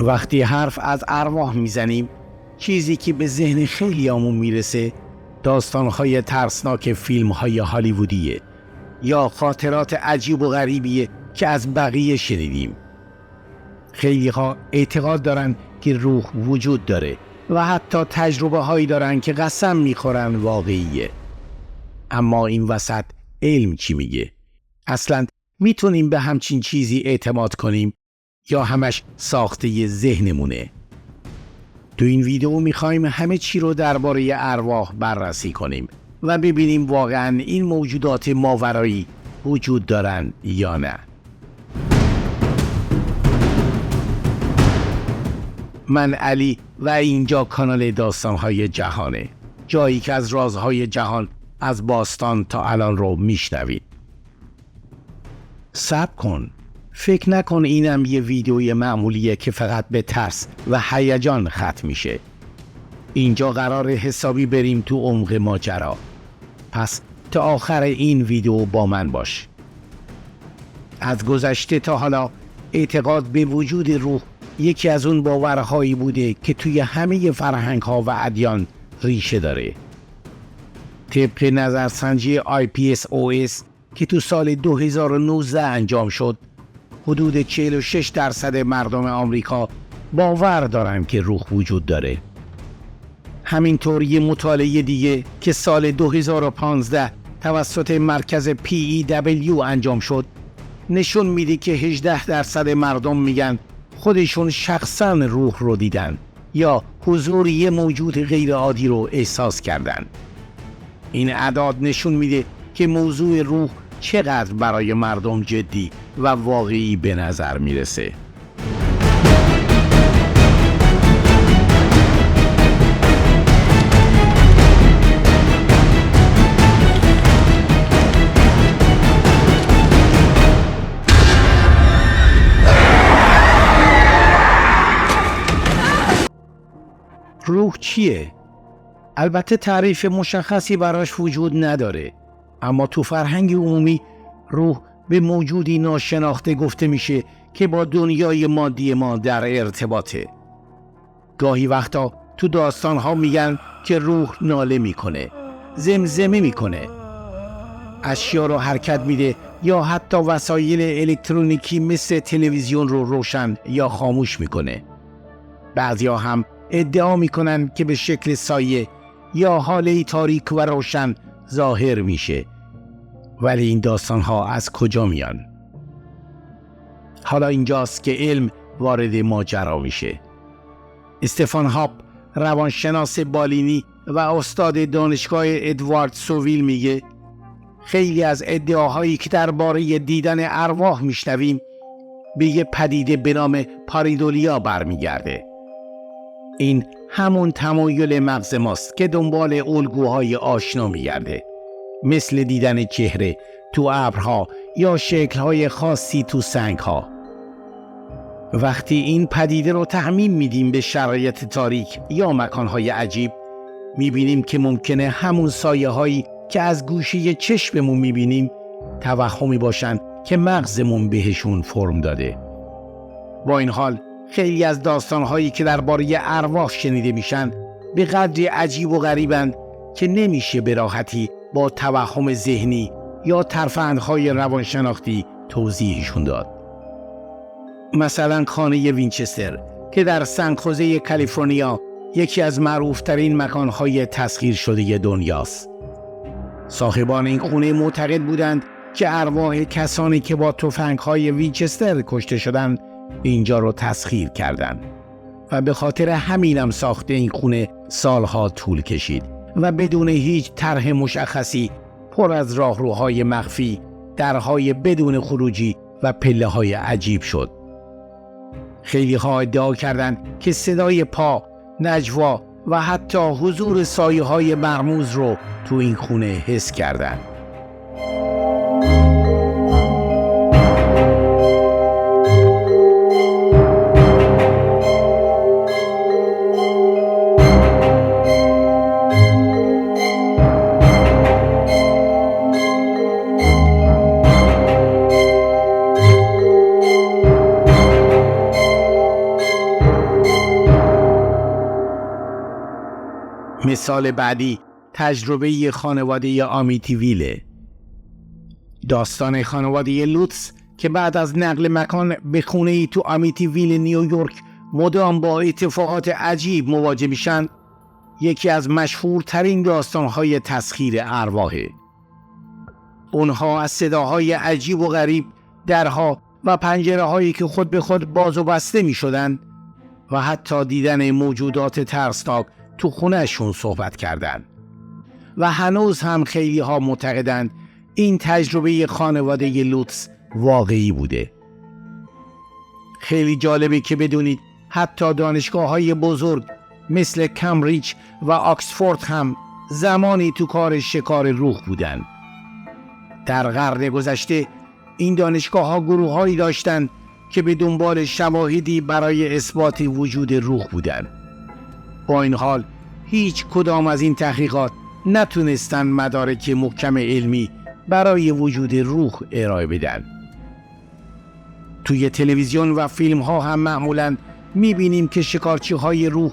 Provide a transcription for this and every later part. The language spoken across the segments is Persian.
وقتی حرف از ارواح میزنیم، چیزی که به ذهن خیلیامون میرسه داستانهای ترسناک فیلمهای هالیوودیه یا خاطرات عجیب و غریبیه که از بقیه شنیدیم. خیلی‌ها اعتقاد دارن که روح وجود داره و حتی تجربه هایی دارن که قسم میخورن واقعیه. اما این وسط علم چی میگه؟ اصلاً میتونیم به همچین چیزی اعتماد کنیم یا همش ساخته ذهنمونه؟ تو این ویدیو میخوایم همه چی رو درباره ارواح بررسی کنیم و ببینیم واقعاً این موجودات ماورایی وجود دارن یا نه. من علی و اینجا کانال داستانهای جهانه، جایی که از رازهای جهان از باستان تا الان رو میشنوید. صبر کن، فکر نکن اینم یه ویدیوی معمولیه که فقط به ترس و هیجان ختم میشه. اینجا قراره حسابی بریم تو عمق ماجرا. پس تا آخر این ویدیو با من باش. از گذشته تا حالا اعتقاد به وجود روح یکی از اون باورهایی بوده که توی همه فرهنگ‌ها و ادیان ریشه داره. طبق نظرسنجی IPSOS که تو سال 2019 انجام شد، حدود 46% مردم آمریکا باور دارن که روح وجود داره. همینطور یه مطالعه دیگه که سال 2015 توسط مرکز PEW انجام شد نشون میده که 18% مردم میگن خودشون شخصاً روح رو دیدن یا حضور یه موجود غیر عادی رو احساس کردن. این اعداد نشون میده که موضوع روح چقدر برای مردم جدی و واقعی به نظر میرسه. روح چیه؟ البته تعریف مشخصی براش وجود نداره، اما تو فرهنگ عمومی روح به موجودی ناشناخته گفته میشه که با دنیای مادی ما در ارتباطه. گاهی وقتا تو داستانها میگن که روح ناله میکنه، زمزمه میکنه، اشیا رو حرکت میده یا حتی وسایل الکترونیکی مثل تلویزیون رو روشن یا خاموش میکنه. بعضیا هم ادعا میکنن که به شکل سایه یا حاله تاریک و روشن ظاهر میشه. ولی این داستانها از کجا میان؟ حالا اینجاست که علم وارد ماجرا میشه. استفان هاپ، روانشناس بالینی و استاد دانشگاه ادوارد سوویل میگه خیلی از ادعاهایی که درباره دیدن ارواح میشنویم به یه پدیده به نام پاریدولیا برمیگرده. این همون تمایل مغز ماست که دنبال الگوهای آشنا میگرده، مثل دیدن چهره تو ابرها یا شکل‌های خاصی تو سنگ‌ها. وقتی این پدیده رو تعمیم میدیم به شرایط تاریک یا مکان‌های عجیب، میبینیم که ممکنه همون سایه‌هایی که از گوشه چشممون میبینیم توهمی باشن که مغزمون بهشون فرم داده. با این حال خیلی از داستان‌هایی که درباره ارواح شنیده میشن به قدری عجیب و غریبند که نمیشه به راحتی با توهم ذهنی یا ترفندهای روانشناختی توضیحشون داد. مثلا خانه وینچستر که در سن‌خوزه کالیفرنیا یکی از معروفترین مکانهای تسخیر شده دنیاست. صاحبان این خونه معتقد بودند که ارواح کسانی که با تفنگ‌های وینچستر کشته شدند اینجا رو تسخیر کردند و به خاطر همینم ساخت این خونه سالها طول کشید و بدون هیچ طرح مشخصی پر از راهروهای مخفی، درهای بدون خروجی و پله‌های عجیب شد. خیلی ها ادعا کردند که صدای پا، نجوا و حتی حضور سایه‌های مرموز رو تو این خونه حس کردند. مثال بعدی تجربه خانواده آمیتیویله. داستان خانواده لوتس که بعد از نقل مکان به خونه‌ای تو آمیتیویل نیویورک مدام با اتفاقات عجیب مواجه میشن، یکی از مشهورترین داستان‌های تسخیر ارواحه. اونها از صداهای عجیب و غریب، درها و پنجره‌هایی که خود به خود باز و بسته می‌شدن و حتی دیدن موجودات ترسناک تو خونه‌شون صحبت کردن. و هنوز هم خیلی ها معتقدند این تجربه خانواده لوتس واقعی بوده. خیلی جالبه که بدونید حتی دانشگاه‌های بزرگ مثل کمبریج و آکسفورد هم زمانی تو کار شکار روح بودن. در قرن گذشته این دانشگاه‌ها گروه‌هایی داشتند که به دنبال شواهدی برای اثبات وجود روح بودند. با این حال هیچ کدام از این تحقیقات نتونستن مدارک محکم علمی برای وجود روح ارائه بدن. توی تلویزیون و فیلم ها هم معمولاً میبینیم که شکارچی های روح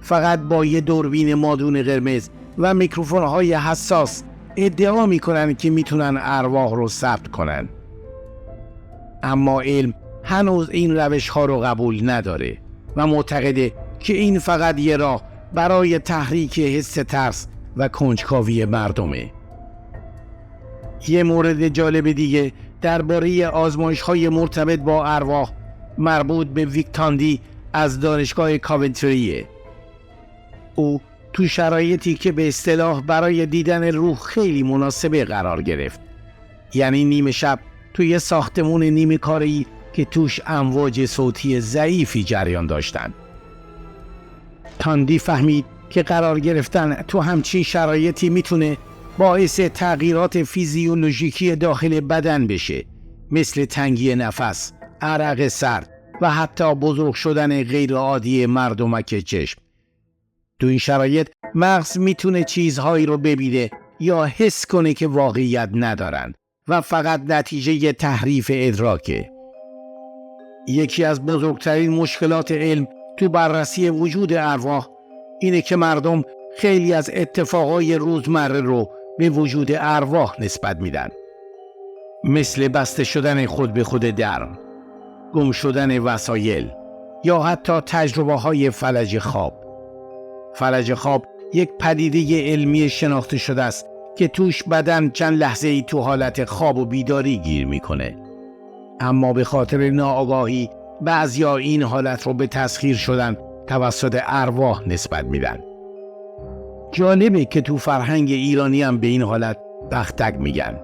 فقط با یه دوربین مادون قرمز و میکروفون های حساس ادعا میکنن که میتونن ارواح رو ثبت کنن. اما علم هنوز این روش ها رو قبول نداره و معتقده که این فقط یه راه برای تحریک حس ترس و کنجکاوی مردمه. یه مورد جالب دیگه درباره آزمایش‌های مرتبط با ارواح مربوط به ویک تاندی از دانشگاه کاونتریه. او تو شرایطی که به اصطلاح برای دیدن روح خیلی مناسبه قرار گرفت. یعنی نیمه شب توی ساختمون نیمه کاری که توش امواج صوتی ضعیفی جریان داشتن. تاندی فهمید که قرار گرفتن تو همچین شرایطی میتونه باعث تغییرات فیزیولوژیکی داخل بدن بشه، مثل تنگی نفس، عرق سرد و حتی بزرگ شدن غیرعادی مردمک چشم. تو این شرایط مغز میتونه چیزهایی رو ببینه یا حس کنه که واقعیت ندارن و فقط نتیجه تحریف ادراکه. یکی از بزرگترین مشکلات علم تو بررسی وجود ارواح اینه که مردم خیلی از اتفاقای روزمره رو به وجود ارواح نسبت میدن، مثل بسته شدن خود به خود در، گم شدن وسایل یا حتی تجربه های فلج خواب. فلج خواب یک پدیده علمی شناخته شده است که توش بدن چند لحظه ای تو حالت خواب و بیداری گیر میکنه، اما به خاطر ناآگاهی بعضیا این حالت رو به تسخیر شدن توسط ارواح نسبت میدن. جالبه که تو فرهنگ ایرانی هم به این حالت بختک میگن.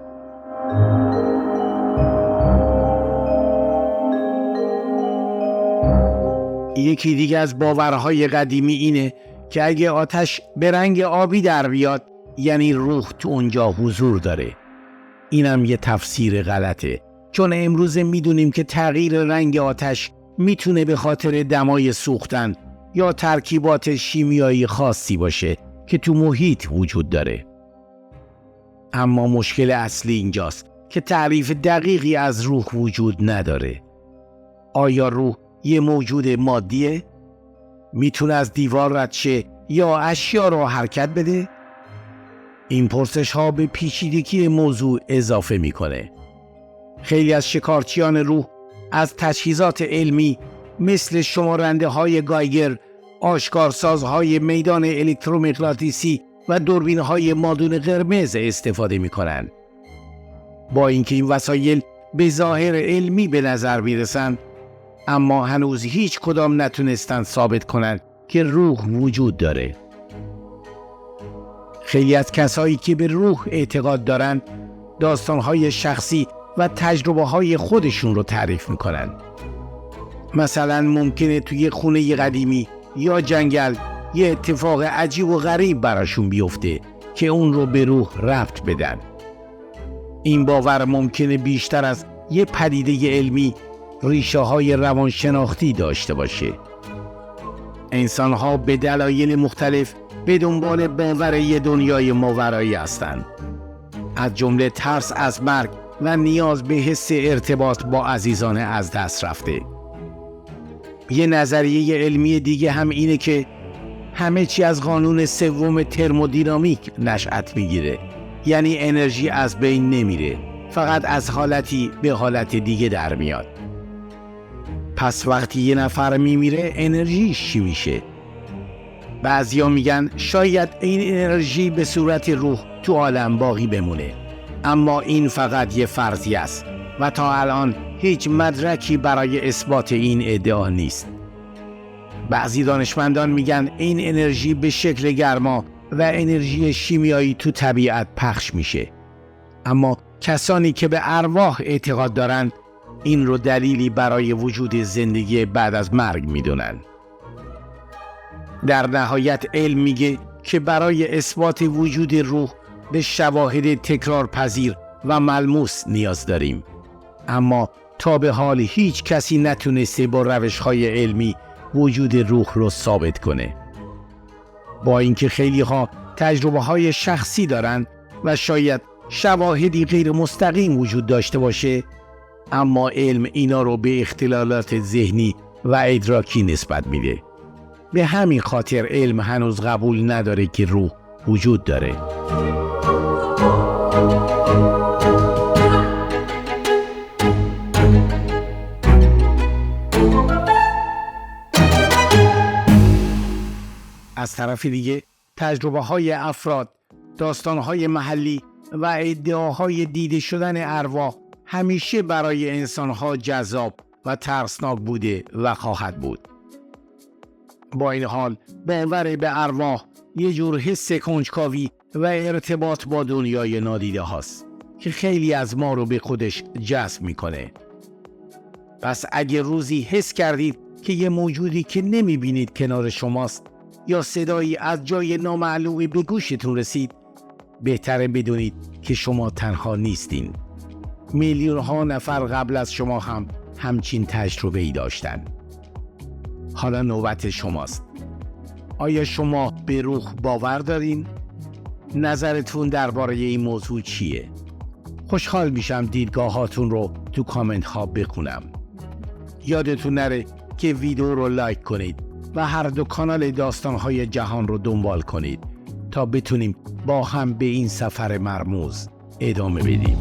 یکی دیگه از باورهای قدیمی اینه که اگه آتش به رنگ آبی در بیاد یعنی روح تو اونجا حضور داره. اینم یه تفسیر غلطه، چون امروز میدونیم که تغییر رنگ آتش میتونه به خاطر دمای سوختن یا ترکیبات شیمیایی خاصی باشه که تو محیط وجود داره. اما مشکل اصلی اینجاست که تعریف دقیقی از روح وجود نداره. آیا روح یه موجود مادیه؟ میتونه از دیوار رد شه یا اشیا رو حرکت بده؟ این پرسش ها به پیچیدگی موضوع اضافه میکنه. خیلی از شکارچیان روح از تجهیزات علمی مثل شمارنده های گایگر، آشکارسازهای میدان الکترومغناطیسی و دوربین های مادون قرمز استفاده میکنن. با اینکه این وسایل به ظاهر علمی به نظر میرسن، اما هنوز هیچ کدام نتونستن ثابت کنن که روح وجود داره. خیلی از کسایی که به روح اعتقاد دارن داستانهای شخصی و تجربه های خودشون رو تعریف میکنن. مثلا ممکنه توی خونه قدیمی یا جنگل یه اتفاق عجیب و غریب براشون بیفته که اون رو به روح ربط بدن. این باور ممکنه بیشتر از یه پدیده علمی ریشه های روانشناختی داشته باشه. انسان ها به دلایل مختلف به دنبال باور یه دنیای ماورایی هستند، از جمله ترس از مرگ و نیاز به حس ارتباط با عزیزان از دست رفته. یه نظریه علمی دیگه هم اینه که همه چی از قانون سوم ترمودینامیک نشأت میگیره. یعنی انرژی از بین نمیره، فقط از حالتی به حالت دیگه در میاد. پس وقتی یه نفر میمیره انرژیش چی میشه؟ بعضیا میگن شاید این انرژی به صورت روح تو عالم باقی بمونه، اما این فقط یه فرضیه است و تا الان هیچ مدرکی برای اثبات این ادعا نیست. بعضی دانشمندان میگن این انرژی به شکل گرما و انرژی شیمیایی تو طبیعت پخش میشه، اما کسانی که به ارواح اعتقاد دارن این رو دلیلی برای وجود زندگی بعد از مرگ میدونن. در نهایت علم میگه که برای اثبات وجود روح به شواهد تکرار پذیر و ملموس نیاز داریم، اما تا به حال هیچ کسی نتونسته با روش‌های علمی وجود روح رو ثابت کنه. با اینکه خیلی ها تجربه‌های شخصی دارن و شاید شواهدی غیر مستقیم وجود داشته باشه، اما علم اینا رو به اختلالات ذهنی و ادراکی نسبت میده. به همین خاطر علم هنوز قبول نداره که روح وجود داره. از طرف دیگه تجربه‌های افراد، داستان‌های محلی و ادعاهای دیده شدن ارواح همیشه برای انسان‌ها جذاب و ترسناک بوده و خواهد بود. با این حال باور به ارواح یه جور حس کنجکاوی و ارتباط با دنیای نادیده هاست که خیلی از ما رو به خودش جذب میکنه. پس اگه روزی حس کردید که یه موجودی که نمیبینید کنار شماست یا صدایی از جای نامعلومی به گوشتون رسید، بهتره بدونید که شما تنها نیستین. میلیون ها نفر قبل از شما هم همچین تجربه‌ای داشتن. حالا نوبت شماست. آیا شما به روح باور دارین؟ نظرتون درباره این موضوع چیه؟ خوشحال میشم دیدگاهاتون رو تو کامنت ها بخونم. یادتون نره که ویدیو رو لایک کنید و هر دو کانال داستان‌های جهان رو دنبال کنید تا بتونیم با هم به این سفر مرموز ادامه بدیم.